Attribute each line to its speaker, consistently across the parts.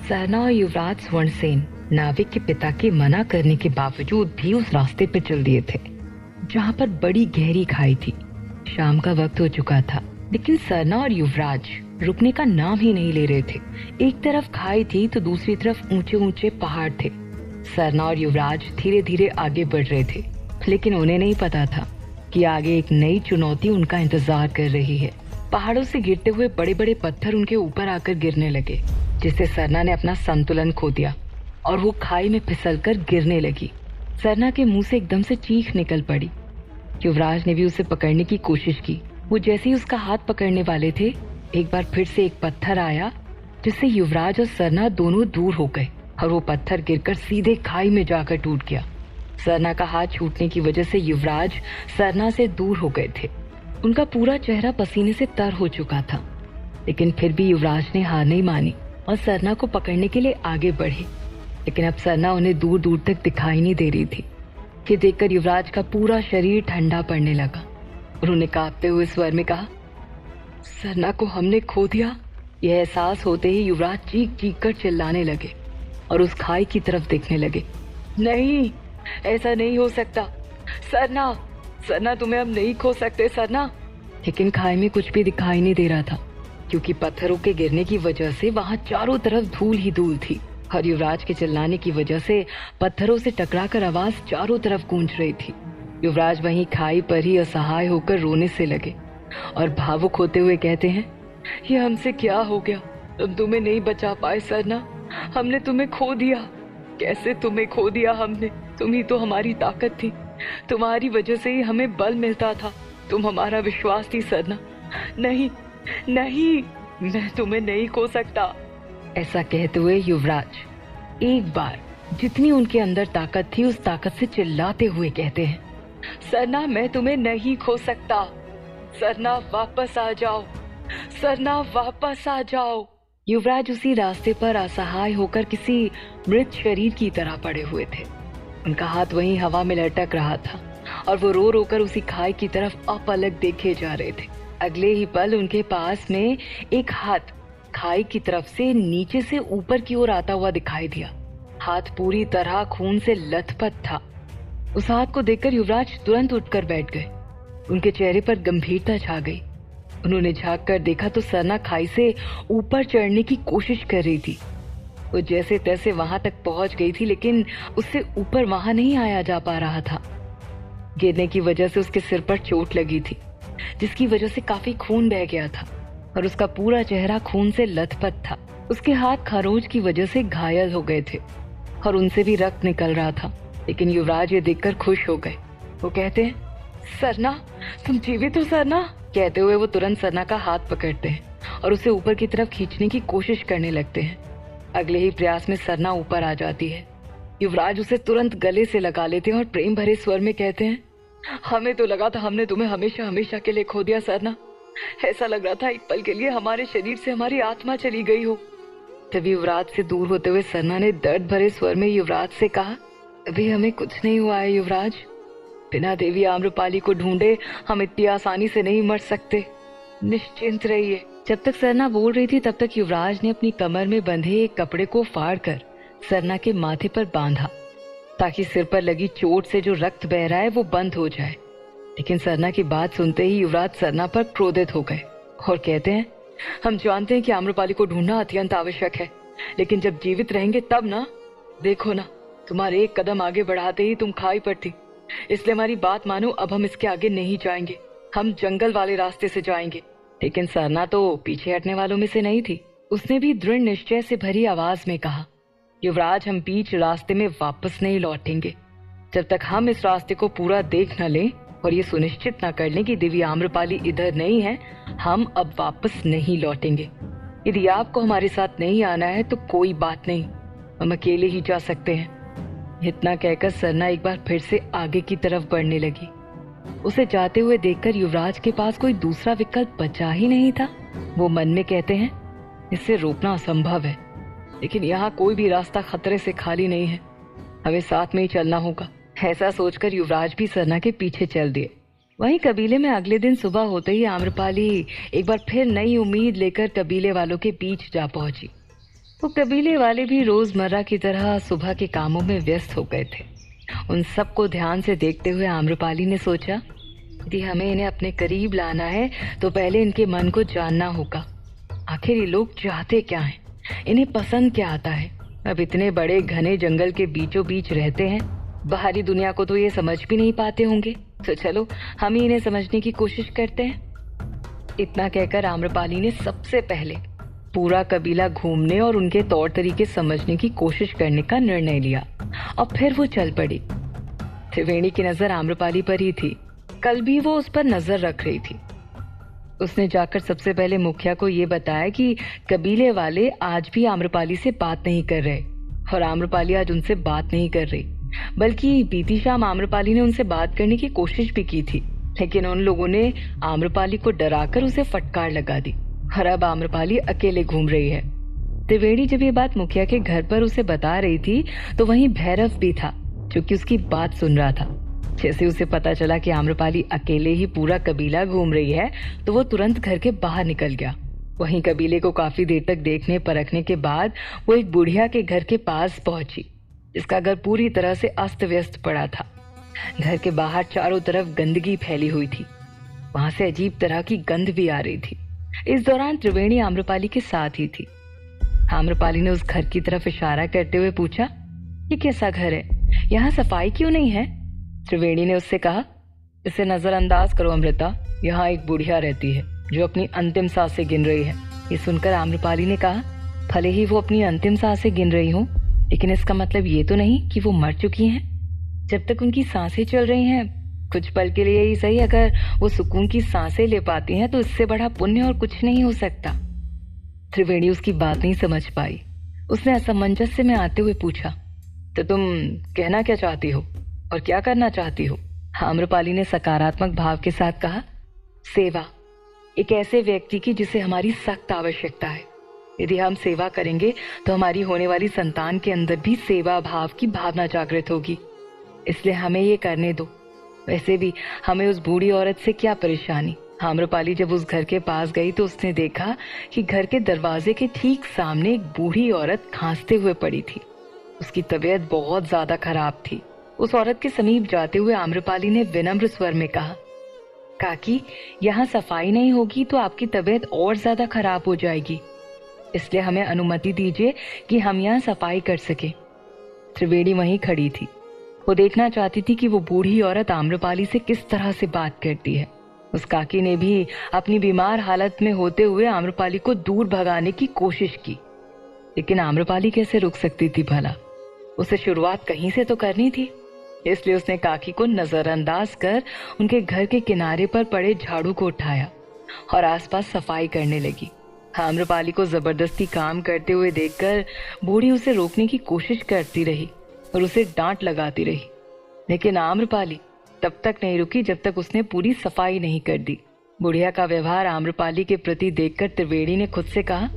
Speaker 1: सरना और युवराज स्वर्णसेन नाविक के पिता के मना करने के बावजूद भी उस रास्ते पर चल दिए थे जहाँ पर बड़ी गहरी खाई थी। शाम का वक्त हो चुका था, लेकिन सरना और युवराज रुकने का नाम ही नहीं ले रहे थे। एक तरफ खाई थी तो दूसरी तरफ ऊंचे ऊंचे पहाड़ थे। सरना और युवराज धीरे धीरे आगे बढ़ रहे थे, लेकिन उन्हें नहीं पता था कि आगे एक नई चुनौती उनका इंतजार कर रही है। पहाड़ों से गिरते हुए बड़े बड़े पत्थर उनके ऊपर आकर गिरने लगे, जिससे सरना ने अपना संतुलन खो दिया और वो खाई में फिसलकर गिरने लगी। सरना के मुंह से एकदम से चीख निकल पड़ी। युवराज ने भी उसे पकड़ने की कोशिश की। वो जैसे ही उसका हाथ पकड़ने वाले थे, एक बार फिर से एक पत्थर आया, जिससे युवराज और सरना दोनों दूर हो गए और वो पत्थर गिरकर सीधे खाई में जाकर टूट गया। सरना का हाथ छूटने की वजह से युवराज सरना से दूर हो गए थे। उनका पूरा चेहरा पसीने से तर हो चुका था, लेकिन फिर भी युवराज ने हार नहीं मानी और सरना को पकड़ने के लिए आगे बढ़े। लेकिन अब सरना उन्हें दूर दूर तक दिखाई नहीं दे रही थी। ये देखकर युवराज का पूरा शरीर ठंडा पड़ने लगा। उन्होंने कांपते हुए स्वर में कहा, सरना को हमने खो दिया। यह एहसास होते ही युवराज चीख चीख कर चिल्लाने लगे और उस खाई की तरफ देखने लगे। नहीं, ऐसा नहीं हो सकता। सरना, सरना तुम्हें हम नहीं खो सकते सरना। लेकिन खाई में कुछ भी दिखाई नहीं दे रहा था, क्योंकि पत्थरों के गिरने की वजह से वहां चारों तरफ धूल ही धूल थी और युवराज के चिल्लाने की वजह से पत्थरों से टकराकर आवाज चारों तरफ गूंज रही थी। युवराज वहीं खाई पर ही असहाय होकर रोने से लगे और भावुक होते हुए कहते हैं, ये हमसे क्या हो गया? हम तुम्हें नहीं बचा पाए सरना। हमने तुम्हें खो दिया। कैसे तुम्हें खो दिया हमने? तुम ही तो हमारी ताकत थी। तुम्हारी वजह से ही हमें बल मिलता था। तुम हमारा विश्वास थी सरना। नहीं नहीं, मैं तुम्हें नहीं खो सकता। ऐसा कहते हुए युवराज एक बार जितनी उनके अंदर ताकत थी उस ताकत से चिल्लाते हुए कहते हैं, सरना मैं तुम्हें नहीं खो सकता। सरना वापस आ जाओ। सरना वापस आ जाओ। युवराज उसी रास्ते पर असहाय होकर किसी मृत शरीर की तरह पड़े हुए थे। उनका हाथ वहीं हवा में लटक रहा था और वो रो रो कर उसी खाई की तरफ अपलक देखे जा रहे थे। अगले ही पल उनके पास में एक हाथ खाई की तरफ से नीचे से ऊपर की ओर आता हुआ दिखाई दिया। हाथ पूरी तरह खून से लथपथ था। उस हाथ को देखकर युवराज तुरंत उठकर बैठ गए। उनके चेहरे पर गंभीरता छा गई। उन्होंने झांक कर देखा तो सरना खाई से ऊपर चढ़ने की कोशिश कर रही थी। वो जैसे तैसे वहां तक पहुंच गई थी, लेकिन उससे ऊपर वहां नहीं आया जा पा रहा था। गिरने की वजह से उसके सिर पर चोट लगी थी, जिसकी वजह से काफी खून बह गया था और उसका पूरा चेहरा खून से लथपथ था। उसके हाथ खरोंच की वजह से घायल हो गए थे और उनसे भी रक्त निकल रहा था। लेकिन युवराज ये देखकर खुश हो गए। वो कहते हैं, सरना तुम जीवित हो सरना। कहते हुए वो तुरंत सरना का हाथ पकड़ते हैं और उसे ऊपर की तरफ खींचने की कोशिश करने लगते हैं। अगले ही प्रयास में सरना ऊपर आ जाती है। युवराज उसे तुरंत गले से लगा लेते हैं और प्रेम भरे स्वर में कहते हैं, हमें तो लगा था हमने तुम्हें हमेशा हमेशा के लिए खो दिया सरना। ऐसा लग रहा था एक पल के लिए हमारे शरीर से हमारी आत्मा चली गई हो। तभी युवराज से दूर होते हुए सरना ने दर्द भरे स्वर में युवराज से कहा, अभी हमें कुछ नहीं हुआ है युवराज। बिना देवी आम्रपाली को ढूंढे हम इतनी आसानी से नहीं मर सकते। निश्चिंत रहिए। जब तक सरना बोल रही थी तब तक युवराज ने अपनी कमर में बंधे एक कपड़े को फाड़कर सरना के माथे पर बांधा, ताकि सिर पर लगी चोट से जो रक्त बह रहा है वो बंद हो जाए। लेकिन सरना की बात सुनते ही युवराज सरना पर क्रोधित हो गए और कहते हैं, हम जानते हैं कि आम्रपाली को ढूंढना अत्यंत आवश्यक है, लेकिन जब जीवित रहेंगे तब ना। देखो ना, तुम्हारे एक कदम आगे बढ़ाते ही तुम खाई पर थी, इसलिए हमारी बात मानो। अब हम इसके आगे नहीं जाएंगे, हम जंगल वाले रास्ते से जाएंगे। लेकिन सरना तो पीछे हटने वालों में से नहीं थी। उसने भी दृढ़ निश्चय से भरी आवाज में कहा, युवराज हम बीच रास्ते में वापस नहीं लौटेंगे जब तक हम इस रास्ते को पूरा देख न लें और ये सुनिश्चित न कर लें कि दिव्य आम्रपाली इधर नहीं है। हम अब वापस नहीं लौटेंगे। यदि आपको हमारे साथ नहीं आना है तो कोई बात नहीं, हम अकेले ही जा सकते हैं। इतना कहकर सरना एक बार फिर से आगे की तरफ बढ़ने लगी। उसे जाते हुए देखकर युवराज के पास कोई दूसरा विकल्प बचा ही नहीं था। वो मन में कहते हैं, इससे रोकना असंभव है, लेकिन यहाँ कोई भी रास्ता खतरे से खाली नहीं है, हमें साथ में ही चलना होगा। ऐसा सोचकर युवराज भी सरना के पीछे चल दिए। वहीं कबीले में अगले दिन सुबह होते ही आम्रपाली एक बार फिर नई उम्मीद लेकर कबीले वालों के बीच जा पहुंची। वो कबीले वाले भी रोजमर्रा की तरह सुबह के कामों में व्यस्त हो गए थे। उन सबको ध्यान से देखते हुए आम्रपाली ने सोचा, यदि हमें इन्हें अपने करीब लाना है तो पहले इनके मन को जानना होगा। आखिर ये लोग चाहते क्या हैं, इन्हें पसंद क्या आता है। अब इतने बड़े घने जंगल के बीचों बीच रहते हैं, बाहरी दुनिया को तो ये समझ भी नहीं पाते होंगे। तो चलो हम ही इन्हें समझने की कोशिश करते हैं। इतना कहकर आम्रपाली ने सबसे पहले पूरा कबीला घूमने और उनके तौर तरीके समझने की कोशिश करने का निर्णय लिया और फिर वो चल पड़ी। त्रिवेणी की नजर आम्रपाली पर ही थी। कल भी वो उस पर नजर रख रही थी। उसने जाकर सबसे पहले मुखिया को ये बताया कि कबीले वाले आज भी आम्रपाली से बात नहीं कर रहे और आम्रपाली आज उनसे बात नहीं कर रही, बल्कि बीती शाम आम्रपाली ने उनसे बात करने की कोशिश भी की थी, लेकिन उन लोगों ने आम्रपाली को डराकर उसे फटकार लगा दी और अब आम्रपाली अकेले घूम रही है। त्रिवेणी जब ये बात मुखिया के घर पर उसे बता रही थी तो वहीं भैरव भी था, जो कि उसकी बात सुन रहा था। जैसे उसे पता चला कि आम्रपाली अकेले ही पूरा कबीला घूम रही है तो वो तुरंत घर के बाहर निकल गया। वहीं कबीले को काफी देर तक देखने परखने के बाद वो एक बुढ़िया के घर के पास पहुंची, जिसका घर पूरी तरह से अस्त व्यस्त पड़ा था। घर के बाहर चारों तरफ गंदगी फैली हुई थी, वहां से अजीब तरह की गंध भी आ रही थी। इस दौरान त्रिवेणी आम्रपाली के साथ ही थी। आम्रपाली ने उस घर की तरफ इशारा करते हुए पूछा, ये कैसा घर है, यहाँ सफाई क्यों नहीं है? त्रिवेणी ने उससे कहा, इसे नजरअंदाज करो अमृता, यहाँ एक बुढ़िया रहती है जो अपनी अंतिम सांसें गिन रही है। ये सुनकर आम्रपाली ने कहा, भले ही वो अपनी अंतिम सांसें गिन रही हो, लेकिन इसका मतलब ये तो नहीं कि वो मर चुकी हैं। जब तक उनकी सांसें चल रही हैं, कुछ पल के लिए ही सही, अगर वो सुकून की सांसें ले पाती हैं तो इससे बड़ा पुण्य और कुछ नहीं हो सकता। त्रिवेणी उसकी बात नहीं समझ पाई। उसने असमंजस्य में आते हुए पूछा, तो तुम कहना क्या चाहती हो और क्या करना चाहती हो? आम्रपाली ने सकारात्मक भाव के साथ कहा, सेवा, एक ऐसे व्यक्ति की जिसे हमारी सख्त आवश्यकता है। यदि हम सेवा करेंगे तो हमारी होने वाली संतान के अंदर भी सेवा भाव की भावना जागृत होगी, इसलिए हमें ये करने दो। वैसे भी हमें उस बूढ़ी औरत से क्या परेशानी। आम्रपाली जब उस घर के पास गई तो उसने देखा कि घर के दरवाजे के ठीक सामने एक बूढ़ी औरत खांसते हुए पड़ी थी। उसकी तबीयत बहुत ज्यादा खराब थी। उस औरत के समीप जाते हुए आम्रपाली ने विनम्र स्वर में कहा, काकी, यहाँ सफाई नहीं होगी तो आपकी तबीयत और ज्यादा खराब हो जाएगी, इसलिए हमें अनुमति दीजिए कि हम यहाँ सफाई कर सके। त्रिवेणी वहीं खड़ी थी। वो देखना चाहती थी कि वो बूढ़ी औरत आम्रपाली से किस तरह से बात करती है। उस काकी ने भी अपनी बीमार हालत में होते हुए आम्रपाली को दूर भगाने की कोशिश की, लेकिन आम्रपाली कैसे रुक सकती थी भला? उसे शुरुआत कहीं से तो करनी थी। इसलिए उसने काकी को नजरअंदाज कर उनके घर के किनारे पर पड़े झाड़ू को उठाया और आसपास सफाई करने लगी। आम्रपाली को जबरदस्ती काम करते हुए देखकर बूढ़ी उसे रोकने की कोशिश करती रही और उसे डांट लगाती रही, लेकिन आम्रपाली तब तक नहीं रुकी जब तक उसने पूरी सफाई नहीं कर दी। बुढ़िया का व्यवहार आम्रपाली के प्रति देखकर त्रिवेणी ने खुद से कहा,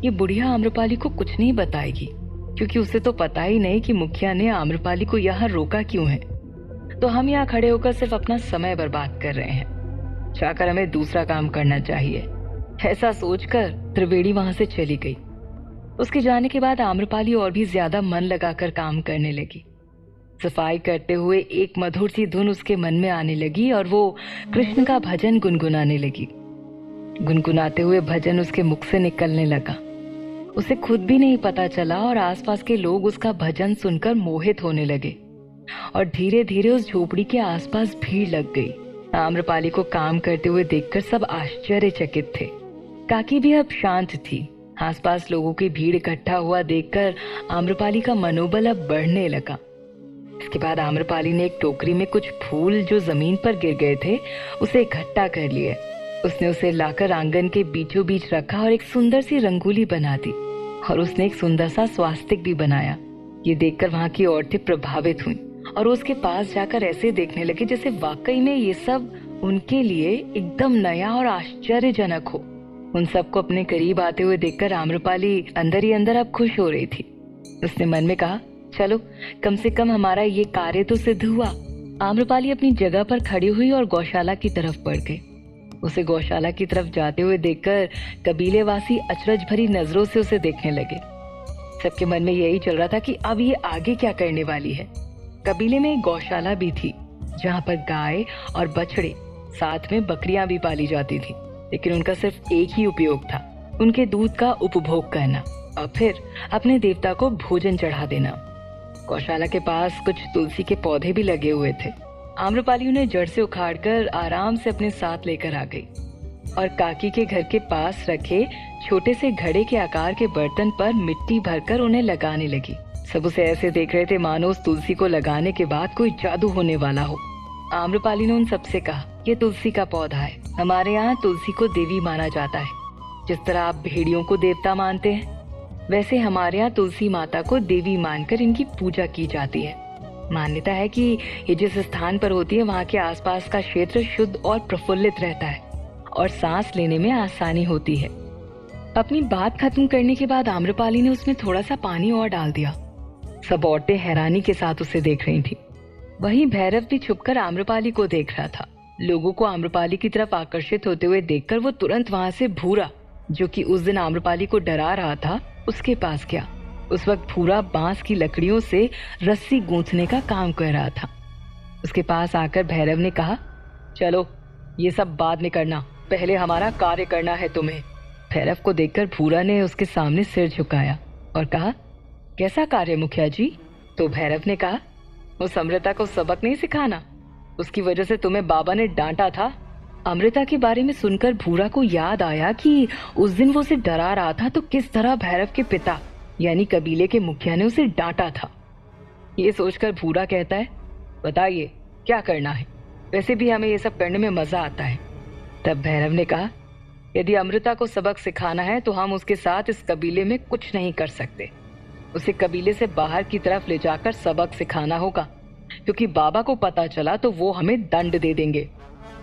Speaker 1: ये बुढ़िया आम्रपाली को कुछ नहीं बताएगी, क्योंकि उसे तो पता ही नहीं कि मुखिया ने आम्रपाली को यहाँ रोका क्यों है। तो हम यहाँ खड़े होकर सिर्फ अपना समय बर्बाद कर रहे हैं, जाकर हमें दूसरा काम करना चाहिए। ऐसा सोचकर त्रिवेणी वहां से चली गई। उसके जाने के बाद आम्रपाली और भी ज्यादा मन लगाकर काम करने लगी। सफाई करते हुए एक मधुर सी धुन उसके मन में आने लगी और वो कृष्ण का भजन गुनगुनाने लगी। गुनगुनाते हुए भजन उसके मुख से निकलने लगा। उसे खुद भी नहीं पता चला और आसपास के लोग उसका भजन सुनकर मोहित होने लगे और धीरे धीरे उस झोपड़ी के आसपास भीड़ लग गई। आम्रपाली को काम करते हुए देखकर सब आश्चर्यचकित थे। काकी भी अब शांत थी। आसपास लोगों की भीड़ इकट्ठा हुआ देखकर आम्रपाली का मनोबल अब बढ़ने लगा। इसके बाद आम्रपाली ने एक टोकरी में कुछ फूल जो जमीन पर गिर गए थे उसे इकट्ठा कर लिए। उसने उसे लाकर आंगन के बीचों बीच रखा और एक सुंदर सी रंगोली बना दी और उसने एक सुंदर सा स्वास्तिक भी बनाया। ये देखकर वहां की औरतें प्रभावित हुई और उसके पास जाकर ऐसे देखने लगे जैसे वाकई में ये सब उनके लिए एकदम नया और आश्चर्यजनक हो। उन सबको अपने करीब आते हुए देखकर आम्रपाली अंदर ही अंदर अब खुश हो रही थी। उसने मन में कहा, चलो कम से कम हमारा ये कार्य तो सिद्ध हुआ। आम्रपाली अपनी जगह पर खड़ी हुई और गौशाला की तरफ बढ़ गई। उसे गौशाला की तरफ जाते हुए देखकर कबीले वासी अचरज भरी नजरों से उसे देखने लगे। सबके मन में यही चल रहा था कि अब ये आगे क्या करने वाली है। कबीले में एक गौशाला भी थी जहाँ पर गाय और बछड़े, साथ में बकरियां भी पाली जाती थी, लेकिन उनका सिर्फ एक ही उपयोग था, उनके दूध का उपभोग करना और फिर अपने देवता को भोजन चढ़ा देना। गौशाला के पास कुछ तुलसी के पौधे भी लगे हुए थे। आम्रपाली उन्हें जड़ से उखाड़कर आराम से अपने साथ लेकर आ गई और काकी के घर के पास रखे छोटे से घड़े के आकार के बर्तन पर मिट्टी भरकर उन्हें लगाने लगी। सब उसे ऐसे देख रहे थे मानो उस तुलसी को लगाने के बाद कोई जादू होने वाला हो। आम्रपाली ने उन सबसे कहा, ये तुलसी का पौधा है। हमारे यहाँ तुलसी को देवी माना जाता है। जिस तरह आप भेड़ियों को देवता मानते हैं, वैसे हमारे यहाँ तुलसी माता को देवी मानकर इनकी पूजा की जाती है। मान्यता है कि ये जिस स्थान पर होती है वहाँ के आसपास का क्षेत्र शुद्ध और प्रफुल्लित रहता है और सांस लेने में आसानी होती है। अपनी बात खत्म करने के बाद आम्रपाली ने उसमें थोड़ा सा पानी और डाल दिया। सब औरतें हैरानी के साथ उसे देख रही थी। वहीं भैरव भी छुपकर आम्रपाली को देख रहा था। लोगों को आम्रपाली की तरफ आकर्षित होते हुए देखकर वो तुरंत वहां से भूरा, जो कि उस दिन आम्रपाली को डरा रहा था, उसके पास गया। उस वक्त भूरा बांस की लकड़ियों से रस्सी गूंथने का काम कर रहा था। उसके पास आकर भैरव ने कहा, चलो ये सब बाद में करना, पहले हमारा कार्य करना है तुम्हें। भैरव को देखकर भूरा ने उसके सामने सिर झुकाया और कहा, कैसा कार्य मुखिया जी? तो भैरव ने कहा, उस अमृता को सबक नहीं सिखाना, उसकी वजह से तुम्हें बाबा ने डांटा था। अमृता के बारे में सुनकर भूरा को याद आया कि उस दिन वो उसे डरा रहा था, तो किस तरह भैरव के पिता यानी कबीले के मुखिया ने उसे डांटा था। ये सोचकर भूरा कहता है, बताइए क्या करना है? वैसे भी हमें ये सब करने में मजा आता है। तब भैरव ने कहा, यदि अमृता को सबक सिखाना है तो हम उसके साथ इस कबीले में कुछ नहीं कर सकते। उसे कबीले से बाहर की तरफ ले जाकर सबक सिखाना होगा, क्योंकि बाबा को पता चला तो वो हमें दंड दे देंगे।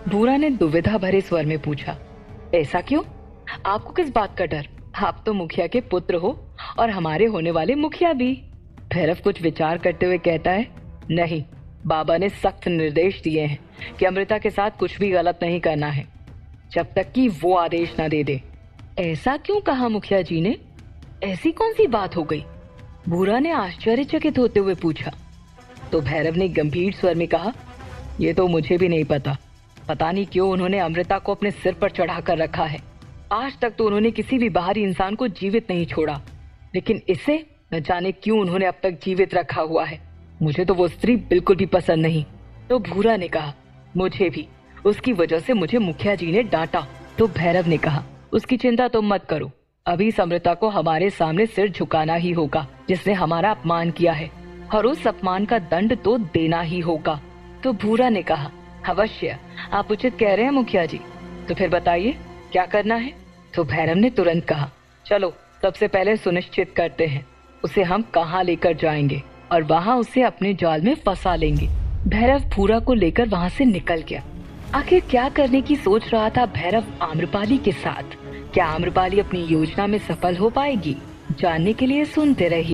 Speaker 1: भूरा ने दुविधा भरे स्वर में पूछा, ऐसा क्यों? आपको किस बात का डर? आप तो मुखिया के पुत्र हो और हमारे होने वाले मुखिया भी। भैरव कुछ विचार करते हुए कहता है, नहीं, बाबा ने सख्त निर्देश दिए हैं कि अमृता के साथ कुछ भी गलत नहीं करना है जब तक कि वो आदेश न दे दे। ऐसा क्यों कहा मुखिया जी ने? ऐसी कौन सी बात हो गई? भूरा ने आश्चर्यचकित होते हुए पूछा। तो भैरव ने गंभीर स्वर में कहा, ये तो मुझे भी नहीं पता। पता नहीं क्यों उन्होंने अमृता को अपने सिर पर चढ़ा कर रखा है। आज तक तो उन्होंने किसी भी बाहरी इंसान को जीवित नहीं छोड़ा, लेकिन इसे न जाने क्यों उन्होंने अब तक जीवित रखा हुआ है। मुझे तो वो स्त्री बिल्कुल भी पसंद नहीं। तो भूरा ने कहा, मुझे भी, उसकी वजह से मुझे मुखिया जी ने डांटा। तो भैरव ने कहा, उसकी चिंता तुम मत करो, अभी इस अमृता को हमारे सामने सिर झुकाना ही होगा जिसने हमारा अपमान किया है, और उस अपमान का दंड तो देना ही होगा। तो भूरा ने कहा, अवश्य, आप उचित कह रहे हैं मुखिया जी। तो फिर बताइए क्या करना है? तो भैरव ने तुरंत कहा, चलो सबसे पहले सुनिश्चित करते हैं उसे हम कहाँ लेकर जाएंगे और वहाँ उसे अपने जाल में फंसा लेंगे। भैरव भूरा को लेकर वहाँ से निकल गया। आखिर क्या करने की सोच रहा था भैरव आम्रपाली के साथ? क्या आम्रपाली अपनी योजना में सफल हो पाएगी? जानने के लिए सुनते रहिए।